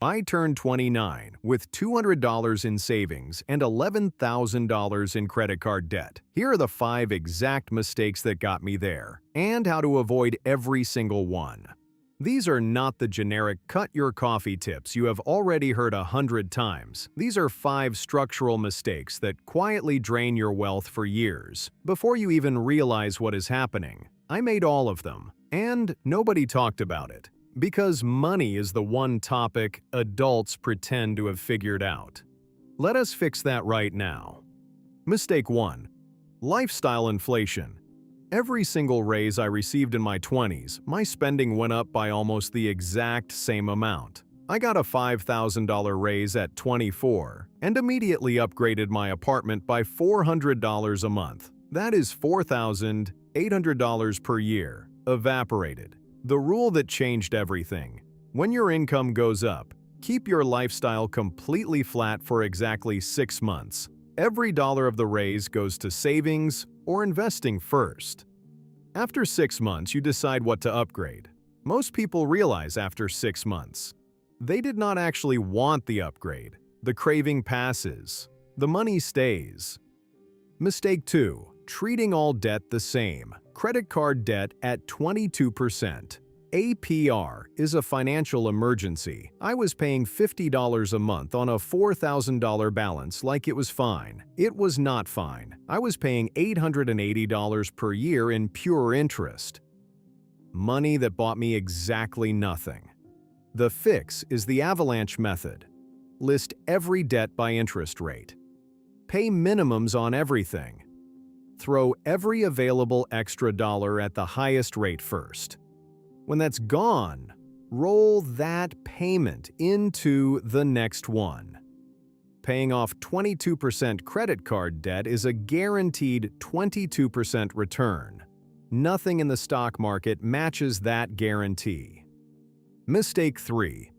I turned 29 with $200 in savings and $11,000 in credit card debt. Here are the 5 exact mistakes that got me there, and how to avoid every single one. These are not the generic cut your coffee tips you have already heard 100 times. These are 5 structural mistakes that quietly drain your wealth for years, before you even realize what is happening. I made all of them, and nobody talked about it. Because money is the one topic adults pretend to have figured out. Let us fix that right now. Mistake 1. Lifestyle inflation. Every single raise I received in my 20s, my spending went up by almost the exact same amount. I got a $5,000 raise at 24 and immediately upgraded my apartment by $400 a month. That is $4,800 per year, evaporated. The rule that changed everything. When your income goes up, keep your lifestyle completely flat for exactly 6 months. Every dollar of the raise goes to savings or investing first. After 6 months, you decide what to upgrade. Most people realize after 6 months. They did not actually want the upgrade. The craving passes. The money stays. Mistake 2. Treating all debt the same. Credit card debt at 22%. APR is a financial emergency. I was paying $50 a month on a $4,000 balance like it was fine. It was not fine. I was paying $880 per year in pure interest. Money that bought me exactly nothing. The fix is the avalanche method. List every debt by interest rate. Pay minimums on everything. Throw every available extra dollar at the highest rate first. When that's gone, roll that payment into the next one. Paying off 22% credit card debt is a guaranteed 22% return. Nothing in the stock market matches that guarantee. Mistake 3.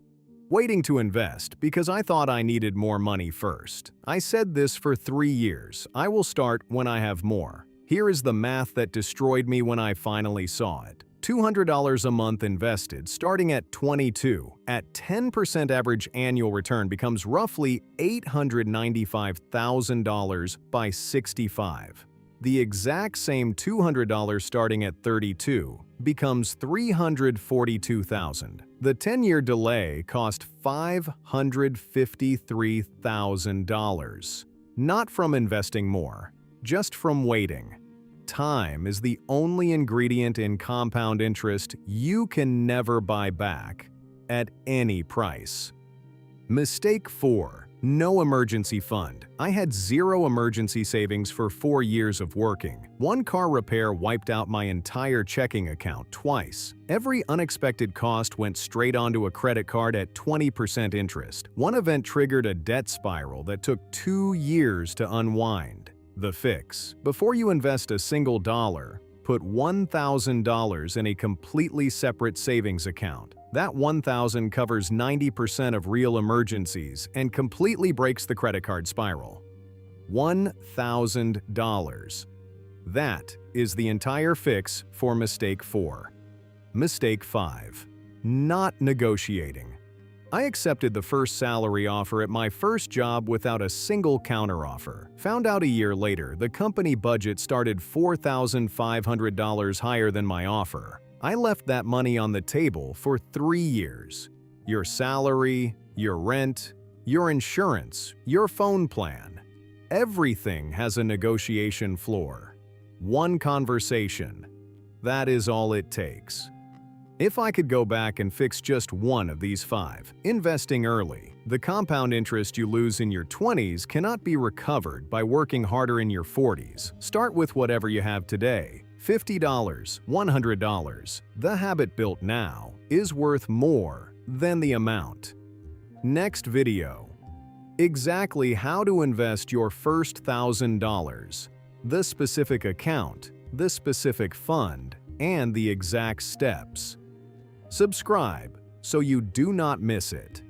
Waiting to invest because I thought I needed more money first. I said this for 3 years. I will start when I have more. Here is the math that destroyed me when I finally saw it. $200 a month invested starting at 22 at 10% average annual return becomes roughly $895,000 by 65. The exact same $200 starting at 32 becomes $342,000. The 10-year delay cost $553,000. Not from investing more, just from waiting. Time is the only ingredient in compound interest you can never buy back at any price. Mistake 4. No emergency fund. I had 0 emergency savings for 4 years of working. One car repair wiped out my entire checking account twice. Every unexpected cost went straight onto a credit card at 20% interest. One event triggered a debt spiral that took 2 years to unwind. The fix. Before you invest a single dollar, put $1,000 in a completely separate savings account. That $1,000 covers 90% of real emergencies and completely breaks the credit card spiral. $1,000. That is the entire fix for mistake 4. Mistake 5. Not negotiating. I accepted the first salary offer at my first job without a single counteroffer. Found out a year later, the company budget started $4,500 higher than my offer. I left that money on the table for 3 years. Your salary, your rent, your insurance, your phone plan. Everything has a negotiation floor. One conversation. That is all it takes. If I could go back and fix just one of these 5, investing early, the compound interest you lose in your 20s cannot be recovered by working harder in your 40s. Start with whatever you have today. $50, $100. The habit built now is worth more than the amount. Next video. Exactly how to invest your first $1,000. The specific account, the specific fund, and the exact steps. Subscribe so you do not miss it.